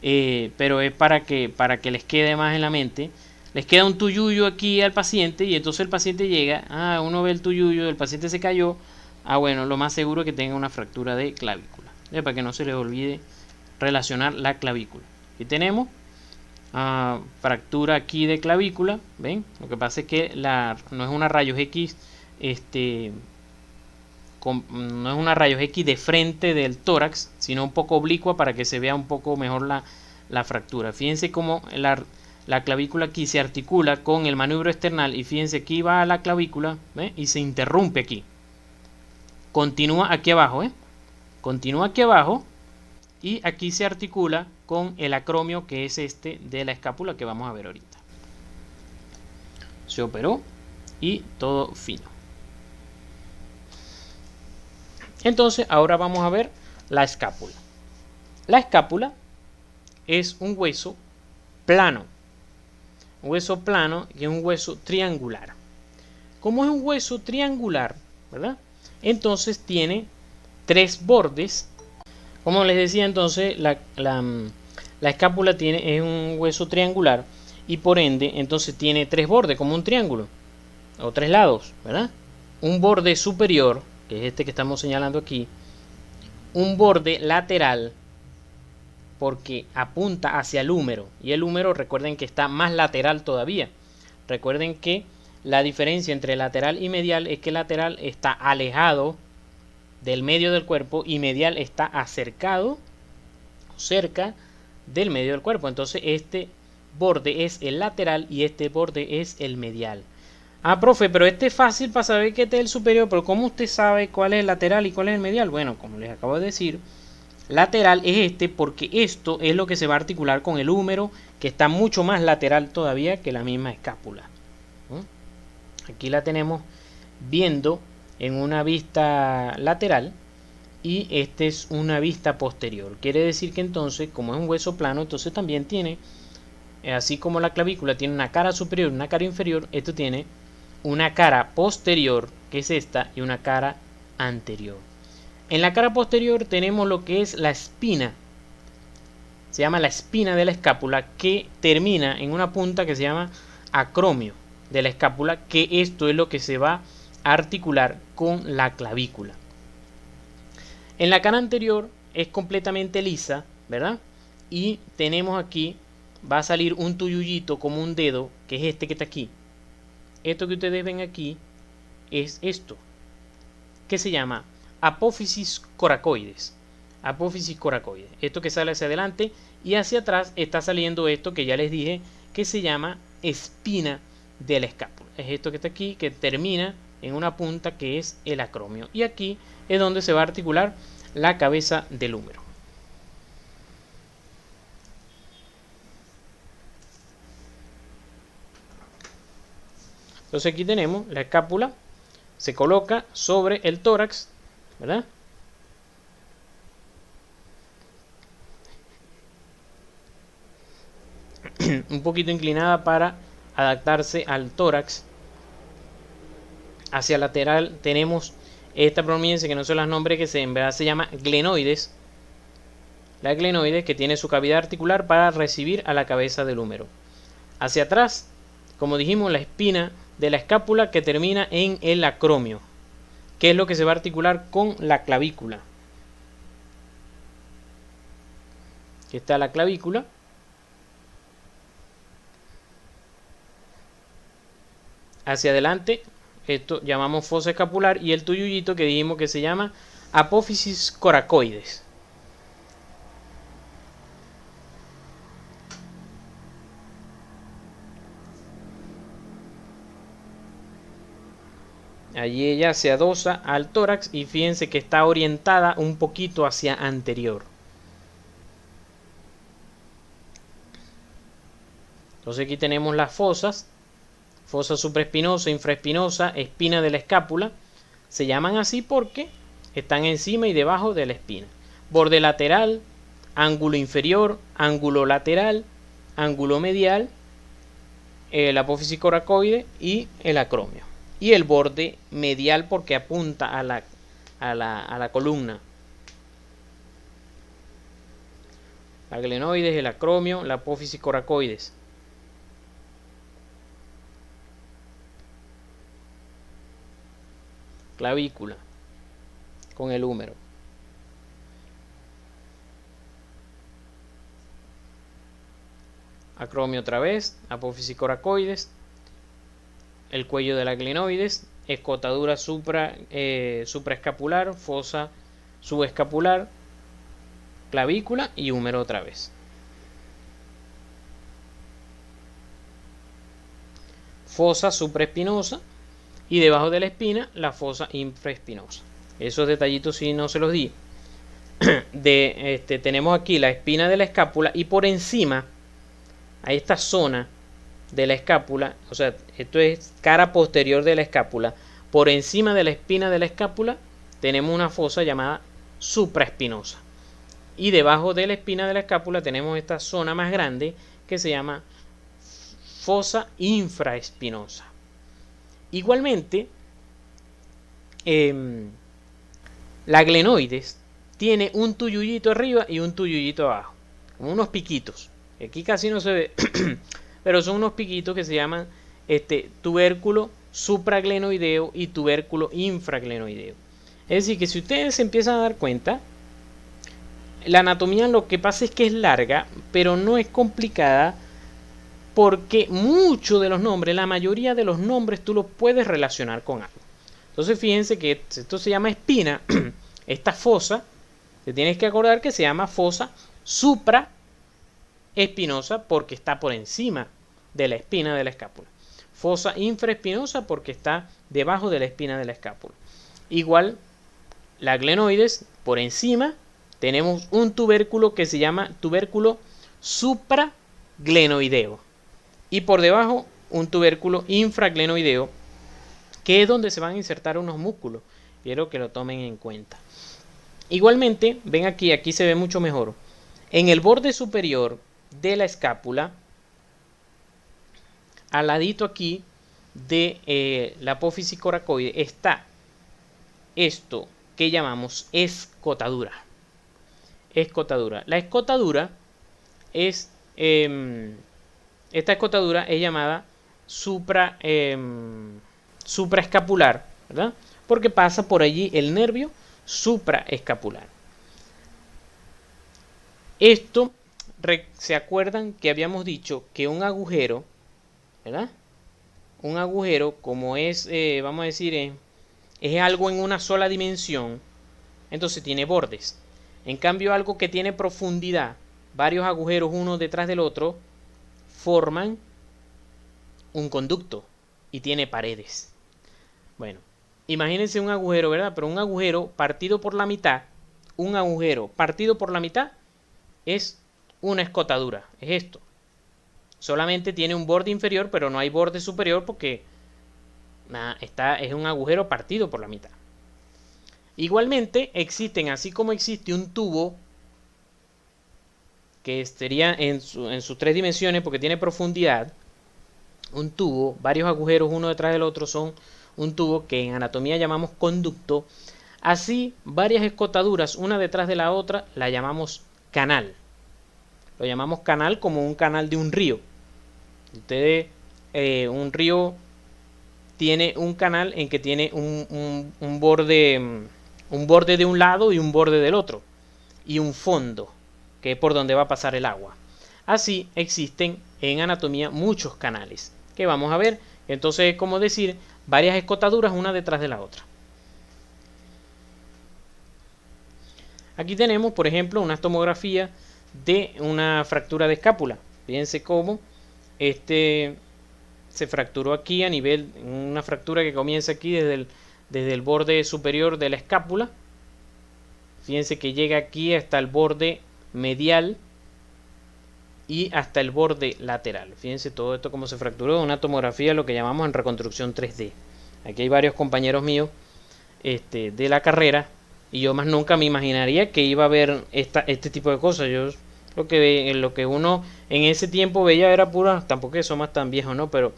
pero es para que les quede más en la mente. Les queda un tuyuyo aquí al paciente y entonces el paciente llega, uno ve el tuyuyo, el paciente se cayó, bueno, lo más seguro es que tenga una fractura de clavícula, para que no se les olvide relacionar la clavícula. Aquí tenemos fractura aquí de clavícula, ven, lo que pasa es que no es una rayos X, no es una rayos X de frente del tórax, sino un poco oblicua para que se vea un poco mejor la fractura. Fíjense cómo la clavícula aquí se articula con el manubrio external y fíjense aquí va la clavícula, ¿ve? Y se interrumpe aquí. Continúa aquí abajo, continúa aquí abajo y aquí se articula con el acromio, que es este de la escápula que vamos a ver ahorita. Se operó y todo fino. Entonces ahora vamos a ver la escápula. La escápula es un hueso plano. Un hueso plano y es un hueso triangular. Como es un hueso triangular, ¿verdad? Entonces tiene tres bordes. Como les decía, entonces la escápula es un hueso triangular y por ende entonces tiene tres bordes como un triángulo o tres lados, ¿verdad? Un borde superior, que es este que estamos señalando aquí, un borde lateral porque apunta hacia el húmero y el húmero, recuerden que está más lateral todavía. Recuerden que la diferencia entre lateral y medial es que lateral está alejado del medio del cuerpo y medial está acercado, cerca del medio del cuerpo. Entonces este borde es el lateral y este borde es el medial. Profe, pero este es fácil para saber que este es el superior, pero ¿cómo usted sabe cuál es el lateral y cuál es el medial? Bueno, como les acabo de decir, lateral es este porque esto es lo que se va a articular con el húmero, que está mucho más lateral todavía que la misma escápula. Aquí la tenemos viendo en una vista lateral y esta es una vista posterior. Quiere decir que entonces, como es un hueso plano, entonces también tiene, así como la clavícula tiene una cara superior y una cara inferior, esto tiene una cara posterior, que es esta, y una cara anterior. En la cara posterior tenemos lo que es la espina. Se llama la espina de la escápula, que termina en una punta que se llama acromio de la escápula, que esto es lo que se va a articular con la clavícula. En la cara anterior es completamente lisa, ¿verdad? Y tenemos aquí, va a salir un tuyullito como un dedo, que es este que está aquí. Esto que ustedes ven aquí es esto, que se llama apófisis coracoides. Apófisis coracoides. Esto que sale hacia adelante y hacia atrás está saliendo esto que ya les dije, que se llama espina de la escápula. Es esto que está aquí, que termina en una punta que es el acromio. Y aquí es donde se va a articular la cabeza del húmero. Entonces aquí tenemos la escápula, se coloca sobre el tórax, ¿verdad? Un poquito inclinada para adaptarse al tórax. Hacia lateral tenemos esta prominencia que no se las nombre, que en verdad se llama glenoides. La glenoides, que tiene su cavidad articular para recibir a la cabeza del húmero. Hacia atrás, como dijimos, la espina de la escápula, que termina en el acromio, que es lo que se va a articular con la clavícula. Aquí está la clavícula. Hacia adelante, esto llamamos fosa escapular, y el tuyullito que dijimos que se llama apófisis coracoides. Allí ella se adosa al tórax y fíjense que está orientada un poquito hacia anterior. Entonces aquí tenemos las fosas, fosa supraespinosa, infraespinosa, espina de la escápula. Se llaman así porque están encima y debajo de la espina. Borde lateral, ángulo inferior, ángulo lateral, ángulo medial, el apófisis coracoide y el acromio. Y el borde medial porque apunta a la columna. La glenoides, el acromio, la apófisis coracoides. Clavícula con el húmero. Acromio otra vez, apófisis coracoides, el cuello de la glenoides, escotadura supraescapular, fosa subescapular, clavícula y húmero otra vez. Fosa supraespinosa y debajo de la espina la fosa infraespinosa. Esos detallitos sí no se los di. Tenemos aquí la espina de la escápula y por encima a esta zona de la escápula, o sea, esto es cara posterior de la escápula, por encima de la espina de la escápula tenemos una fosa llamada supraespinosa y debajo de la espina de la escápula tenemos esta zona más grande que se llama fosa infraespinosa. Igualmente, la glenoides tiene un tuyullito arriba y un tuyullito abajo, como unos piquitos. Aquí casi no se ve, pero son unos piquitos que se llaman tubérculo supraglenoideo y tubérculo infraglenoideo. Es decir, que si ustedes se empiezan a dar cuenta, la anatomía lo que pasa es que es larga, pero no es complicada, porque muchos de los nombres, la mayoría de los nombres tú los puedes relacionar con algo. Entonces fíjense que esto se llama espina, esta fosa, te tienes que acordar que se llama fosa supraespinosa porque está por encima de la espina de la escápula. Fosa infraespinosa porque está debajo de la espina de la escápula. Igual la glenoides, por encima tenemos un tubérculo que se llama tubérculo supraglenoideo. Y por debajo un tubérculo infraglenoideo, que es donde se van a insertar unos músculos. Quiero que lo tomen en cuenta. Igualmente, ven aquí se ve mucho mejor. En el borde superior de la escápula, al ladito aquí de la apófisis coracoide, está esto que llamamos escotadura. Escotadura. La escotadura es... esta escotadura es llamada supraescapular, ¿verdad? Porque pasa por allí el nervio supraescapular. Esto, ¿se acuerdan que habíamos dicho que un agujero, ¿verdad? Un agujero, como es, vamos a decir, es algo en una sola dimensión, entonces tiene bordes. En cambio, algo que tiene profundidad, varios agujeros uno detrás del otro, forman un conducto y tiene paredes. Bueno, imagínense un agujero, ¿verdad? Pero un agujero partido por la mitad, es una escotadura, es esto. Solamente tiene un borde inferior, pero no hay borde superior porque es un agujero partido por la mitad. Igualmente existen, así como existe un tubo que sería en sus tres dimensiones porque tiene profundidad, un tubo, varios agujeros uno detrás del otro son un tubo que en anatomía llamamos conducto. Así, varias escotaduras una detrás de la otra la llamamos canal. Lo llamamos canal como un canal de un río. Ustedes, un río tiene un canal en que tiene un borde de un lado y un borde del otro, y un fondo, que es por donde va a pasar el agua. Así existen en anatomía muchos canales, que vamos a ver. Entonces es como decir varias escotaduras una detrás de la otra. Aquí tenemos, por ejemplo, una tomografía de una fractura de escápula. Fíjense cómo se fracturó aquí a nivel, una fractura que comienza aquí desde el borde superior de la escápula. Fíjense que llega aquí hasta el borde medial y hasta el borde lateral. Fíjense todo esto como se fracturó, una tomografía, lo que llamamos en reconstrucción 3D. Aquí hay varios compañeros míos de la carrera y yo más nunca me imaginaría que iba a ver este tipo de cosas. Yo lo que uno en ese tiempo veía era pura, tampoco que somos tan viejos, ¿no? Pero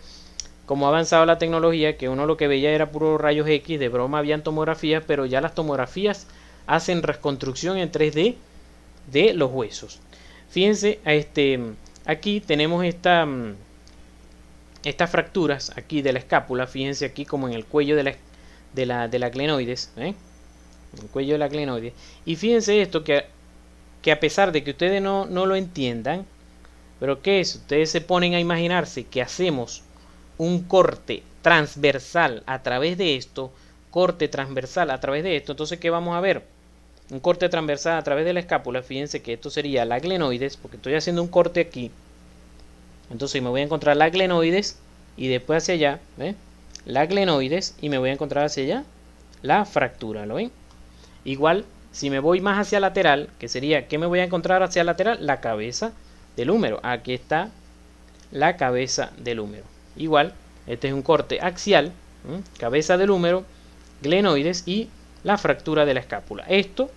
como ha avanzado la tecnología, que uno lo que veía era puro rayos X, de broma habían tomografías, pero ya las tomografías hacen reconstrucción en 3D de los huesos. Fíjense, aquí tenemos estas fracturas aquí de la escápula. Fíjense aquí como en el cuello de la glenoides, el cuello de la glenoides. Y fíjense esto que a pesar de que ustedes no lo entiendan, pero ¿qué es? Ustedes se ponen a imaginarse que hacemos un corte transversal a través de esto, entonces ¿qué vamos a ver? Un corte transversal a través de la escápula. Fíjense que esto sería la glenoides, porque estoy haciendo un corte aquí. Entonces me voy a encontrar la glenoides y después hacia allá, ¿ven? La glenoides y me voy a encontrar hacia allá la fractura, ¿lo ven? Igual, si me voy más hacia lateral, que sería, ¿qué me voy a encontrar hacia lateral? La cabeza del húmero. Aquí está la cabeza del húmero. Igual, este es un corte axial, cabeza del húmero, glenoides y la fractura de la escápula. Esto,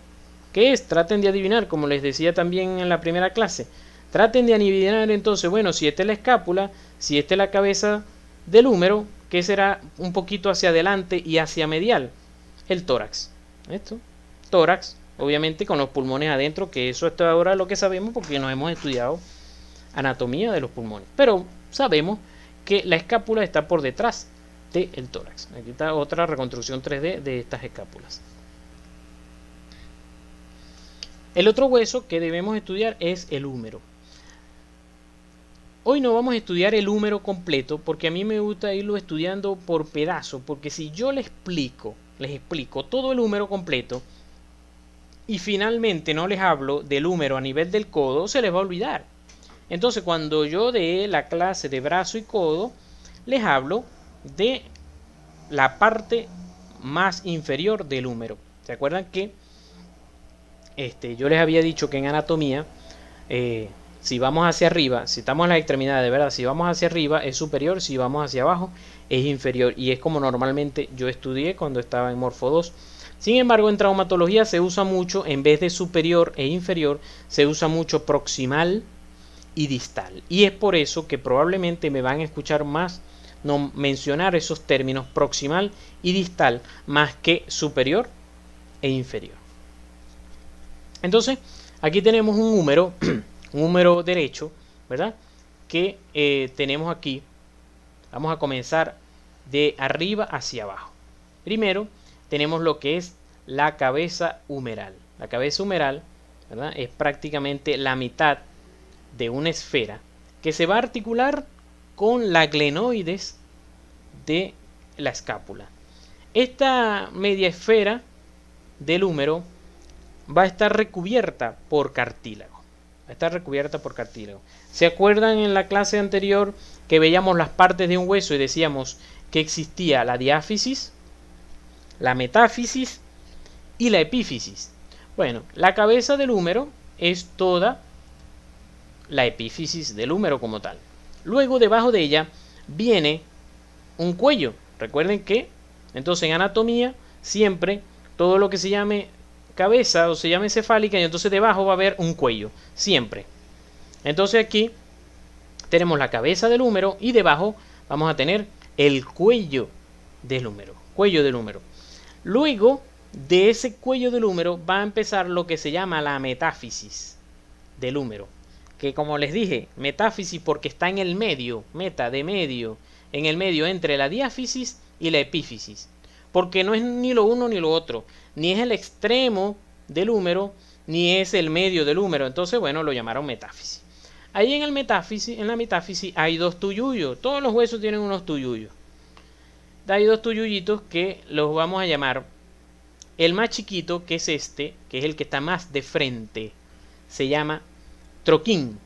¿qué es? Traten de adivinar, como les decía también en la primera clase. Traten de adivinar entonces, bueno, si esta es la escápula, si esta es la cabeza del húmero, ¿qué será un poquito hacia adelante y hacia medial? El tórax. Esto, tórax, obviamente con los pulmones adentro, que eso hasta ahora lo que sabemos porque nos hemos estudiado anatomía de los pulmones. Pero sabemos que la escápula está por detrás del tórax. Aquí está otra reconstrucción 3D de estas escápulas. El otro hueso que debemos estudiar es el húmero. Hoy no vamos a estudiar el húmero completo porque a mí me gusta irlo estudiando por pedazos, porque si yo les explico todo el húmero completo y finalmente no les hablo del húmero a nivel del codo, se les va a olvidar. Entonces cuando yo dé la clase de brazo y codo, les hablo de la parte más inferior del húmero. ¿Se acuerdan que yo les había dicho que en anatomía, si vamos hacia arriba, si estamos en la extremidad de verdad, si vamos hacia arriba es superior, si vamos hacia abajo es inferior, y es como normalmente yo estudié cuando estaba en Morfo 2. Sin embargo, en traumatología se usa mucho, en vez de superior e inferior, se usa mucho proximal y distal, y es por eso que probablemente me van a escuchar más no mencionar esos términos proximal y distal más que superior e inferior. Entonces, aquí tenemos un húmero, un húmero derecho, ¿verdad? Que tenemos aquí. Vamos a comenzar de arriba hacia abajo. Primero, tenemos lo que es la cabeza humeral. La cabeza humeral, ¿verdad? Es prácticamente la mitad de una esfera que se va a articular con la glenoides de la escápula. Esta media esfera del húmero va a estar recubierta por cartílago. ¿Se acuerdan en la clase anterior que veíamos las partes de un hueso y decíamos que existía la diáfisis, la metáfisis y la epífisis? Bueno, la cabeza del húmero es toda la epífisis del húmero como tal. Luego debajo de ella viene un cuello. Recuerden que entonces en anatomía siempre todo lo que se llame cabeza o se llame cefálica, y entonces debajo va a haber un cuello, siempre. Entonces aquí tenemos la cabeza del húmero y debajo vamos a tener el cuello del húmero. Luego de ese cuello del húmero va a empezar lo que se llama la metáfisis del húmero, que como les dije, metáfisis porque está en el medio, meta de medio, en el medio entre la diáfisis y la epífisis, porque no es ni lo uno ni lo otro, ni es el extremo del húmero, ni es el medio del húmero. Entonces, bueno, lo llamaron metáfisis. Ahí en la metáfisis hay dos tuyuyos. Todos los huesos tienen unos tuyuyos. Hay dos tuyuyitos que los vamos a llamar El más chiquito, que es este, que es el que está más de frente, se llama troquín.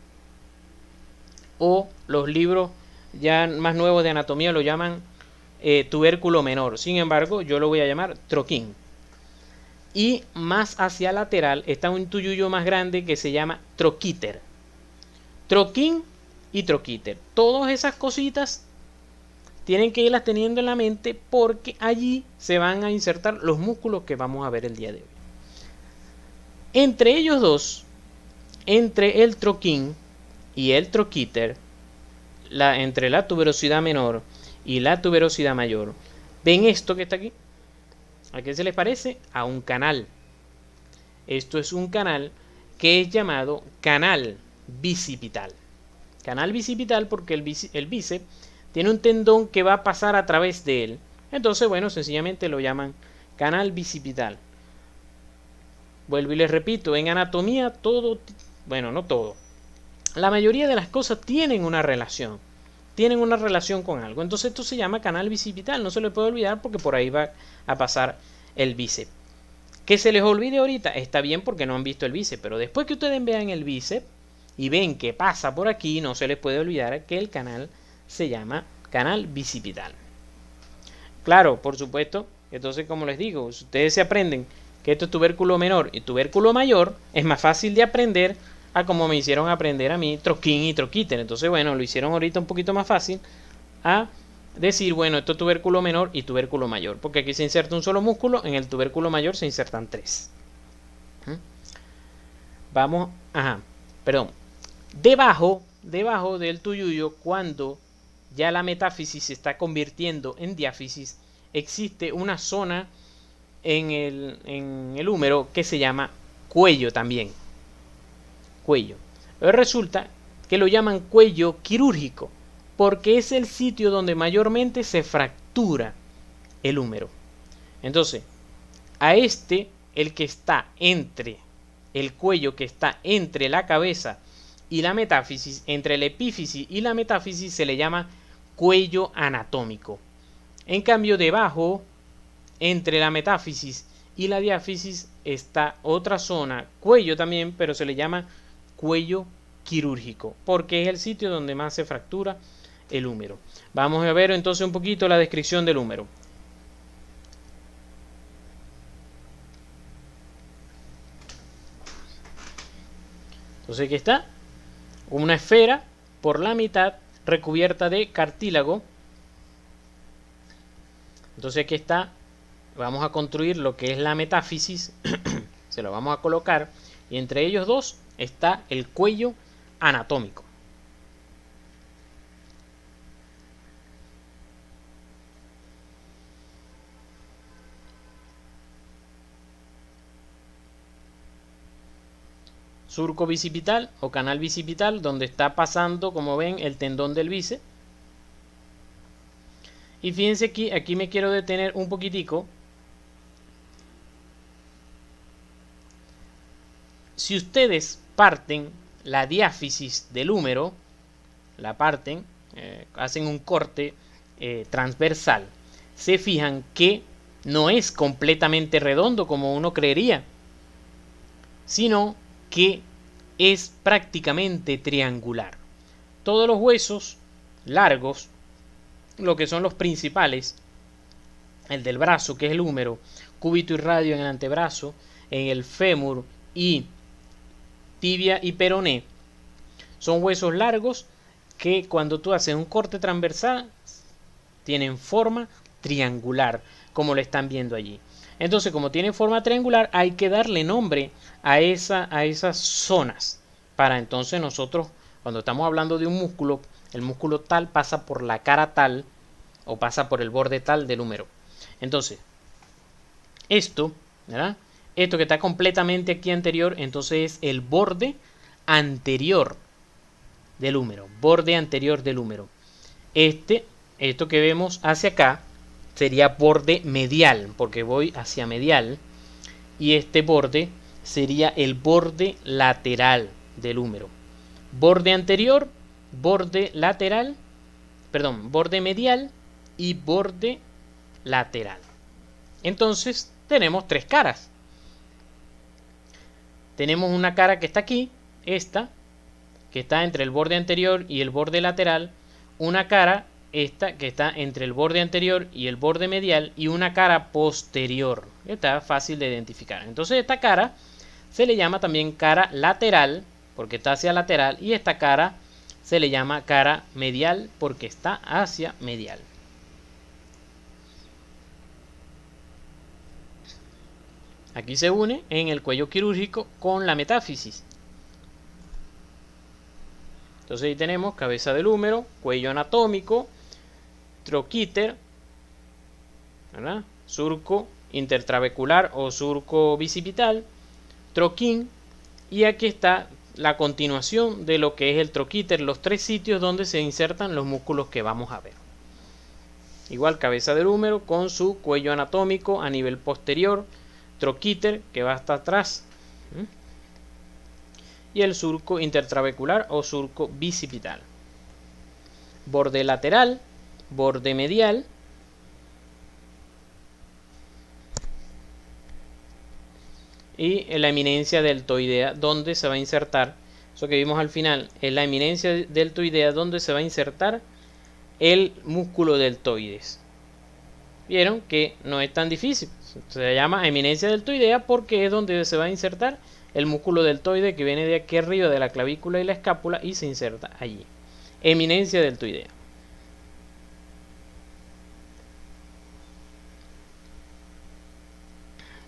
O los libros ya más nuevos de anatomía lo llaman tubérculo menor. Sin embargo, yo lo voy a llamar troquín. Y más hacia lateral está un tuyuyo más grande que se llama troquíter. Troquín y troquíter. Todas esas cositas tienen que irlas teniendo en la mente porque allí se van a insertar los músculos que vamos a ver el día de hoy. Entre ellos dos, entre el troquín y el troquíter, entre la tuberosidad menor y la tuberosidad mayor, ¿ven esto que está aquí? ¿A qué se les parece? A un canal. Esto es un canal que es llamado canal bicipital. Canal bicipital porque el bíceps tiene un tendón que va a pasar a través de él. Entonces, bueno, sencillamente lo llaman canal bicipital. Vuelvo y les repito, en anatomía todo, bueno, no todo, la mayoría de las cosas tienen una relación con algo. Entonces esto se llama canal bicipital, no se le puede olvidar porque por ahí va a pasar el bíceps. Que se les olvide ahorita, está bien porque no han visto el bíceps, pero después que ustedes vean el bíceps y ven que pasa por aquí, no se les puede olvidar que el canal se llama canal bicipital. Claro, por supuesto, entonces como les digo, si ustedes se aprenden que esto es tubérculo menor y tubérculo mayor, es más fácil de aprender a como me hicieron aprender a mí troquín y troquíter. Entonces, bueno, lo hicieron ahorita un poquito más fácil a decir, bueno, esto es tubérculo menor y tubérculo mayor, porque aquí se inserta un solo músculo, en el tubérculo mayor se insertan tres. Vamos, debajo del tuyuyo, cuando ya la metáfisis se está convirtiendo en diáfisis, existe una zona en el húmero que se llama cuello también. Cuello. Pero resulta que lo llaman cuello quirúrgico porque es el sitio donde mayormente se fractura el húmero. Entonces, a el que está entre el cuello, que está entre la cabeza y la metáfisis, entre la epífisis y la metáfisis, se le llama cuello anatómico. En cambio, debajo, entre la metáfisis y la diáfisis, está otra zona, cuello también, pero se le llama cuello quirúrgico, porque es el sitio donde más se fractura el húmero. Vamos a ver entonces un poquito la descripción del húmero. Entonces aquí está una esfera por la mitad recubierta de cartílago. Entonces aquí está, vamos a construir lo que es la metáfisis, se lo vamos a colocar, y entre ellos dos está el cuello anatómico. Surco bicipital o canal bicipital, donde está pasando, como ven, el tendón del bíceps. Y fíjense aquí me quiero detener un poquitico. Si ustedes parten la diáfisis del húmero, la parten, hacen un corte transversal, se fijan que no es completamente redondo como uno creería, sino que es prácticamente triangular. Todos los huesos largos, lo que son los principales, el del brazo, que es el húmero, cúbito y radio en el antebrazo, en el fémur y tibia y peroné, son huesos largos que cuando tú haces un corte transversal tienen forma triangular, como lo están viendo allí. Entonces, como tienen forma triangular, hay que darle nombre a esas zonas, para entonces nosotros, cuando estamos hablando de un músculo, el músculo tal pasa por la cara tal o pasa por el borde tal del húmero. Entonces, esto, ¿verdad? Esto que está completamente aquí anterior, entonces es el borde anterior del húmero, borde anterior del húmero. Esto que vemos hacia acá sería borde medial, porque voy hacia medial, y este borde sería el borde lateral del húmero. Borde anterior, borde lateral, perdón, borde medial y borde lateral. Entonces, tenemos tres caras. Tenemos una cara que está aquí, esta, que está entre el borde anterior y el borde lateral, una cara, esta, que está entre el borde anterior y el borde medial, y una cara posterior. Está fácil de identificar. Entonces esta cara se le llama también cara lateral, porque está hacia lateral, y esta cara se le llama cara medial, porque está hacia medial. Aquí se une en el cuello quirúrgico con la metáfisis. Entonces ahí tenemos cabeza del húmero, cuello anatómico, troquíter, ¿verdad? Surco intertrabecular o surco bicipital, troquín, y aquí está la continuación de lo que es el troquíter, los tres sitios donde se insertan los músculos que vamos a ver. Igual cabeza del húmero con su cuello anatómico a nivel posterior, troquíter que va hasta atrás, y el surco intertrabecular o surco bicipital. Borde lateral, borde medial, y la eminencia deltoidea donde se va a insertar, eso que vimos al final, es la eminencia deltoidea donde se va a insertar el músculo deltoides. Vieron que no es tan difícil, se llama eminencia deltoidea porque es donde se va a insertar el músculo deltoide que viene de aquí arriba de la clavícula y la escápula y se inserta allí. Eminencia deltoidea.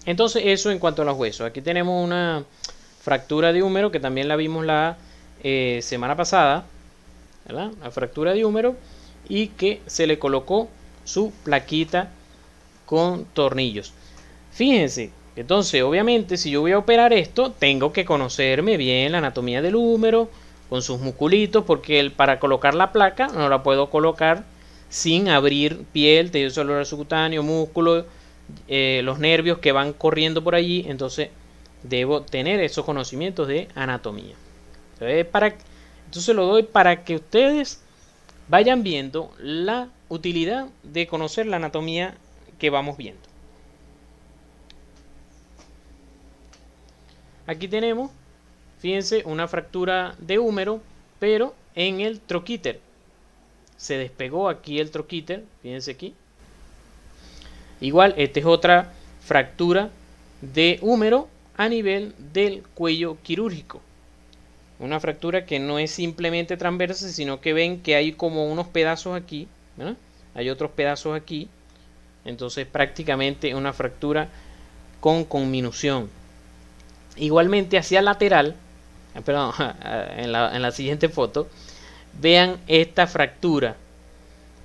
Entonces eso en cuanto a los huesos. Aquí tenemos una fractura de húmero que también la vimos la semana pasada, ¿verdad? La fractura de húmero, y que se le colocó su plaquita con tornillos. Fíjense, entonces obviamente si yo voy a operar esto, tengo que conocerme bien la anatomía del húmero con sus musculitos, porque para colocar la placa no la puedo colocar sin abrir piel, tejido celular subcutáneo, músculo, los nervios que van corriendo por allí. Entonces debo tener esos conocimientos de anatomía. Entonces lo doy para que ustedes vayan viendo la utilidad de conocer la anatomía que vamos viendo. Aquí tenemos, fíjense, una fractura de húmero, pero en el troquíter. Se despegó aquí el troquíter, fíjense aquí. Igual, esta es otra fractura de húmero a nivel del cuello quirúrgico. Una fractura que no es simplemente transversa, sino que ven que hay como unos pedazos aquí, ¿verdad? Hay otros pedazos aquí. Entonces prácticamente una fractura con conminución. Igualmente hacia lateral, perdón, en la siguiente foto, vean esta fractura,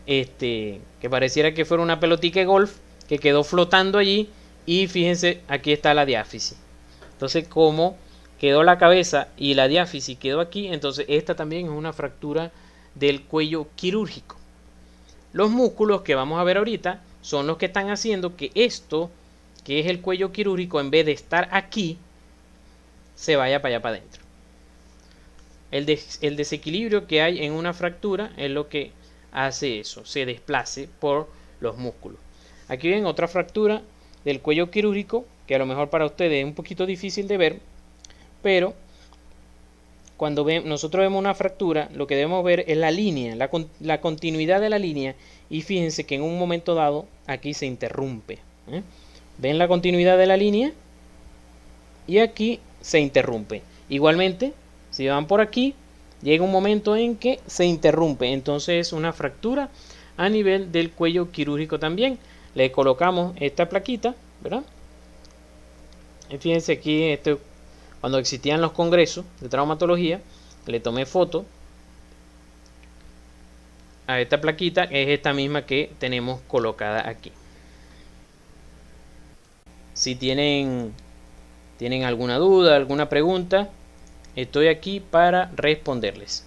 que pareciera que fuera una pelotica de golf que quedó flotando allí, y fíjense, aquí está la diáfisis. Entonces, como quedó la cabeza y la diáfisis quedó aquí, entonces esta también es una fractura del cuello quirúrgico. Los músculos que vamos a ver ahorita son los que están haciendo que esto, que es el cuello quirúrgico, en vez de estar aquí, se vaya para allá para adentro. El desequilibrio que hay en una fractura es lo que hace eso, se desplace por los músculos. Aquí ven otra fractura del cuello quirúrgico, que a lo mejor para ustedes es un poquito difícil de ver, pero cuando nosotros vemos una fractura, lo que debemos ver es la línea, la continuidad de la línea, y fíjense que en un momento dado aquí se interrumpe. ¿Ven la continuidad de la línea? Y aquí se interrumpe. Igualmente, si van por aquí, llega un momento en que se interrumpe. Entonces es una fractura a nivel del cuello quirúrgico también. Le colocamos esta plaquita, ¿verdad? Y fíjense aquí, cuando existían los congresos de traumatología, le tomé foto a esta plaquita, que es esta misma que tenemos colocada aquí. Si tienen alguna duda, alguna pregunta, estoy aquí para responderles.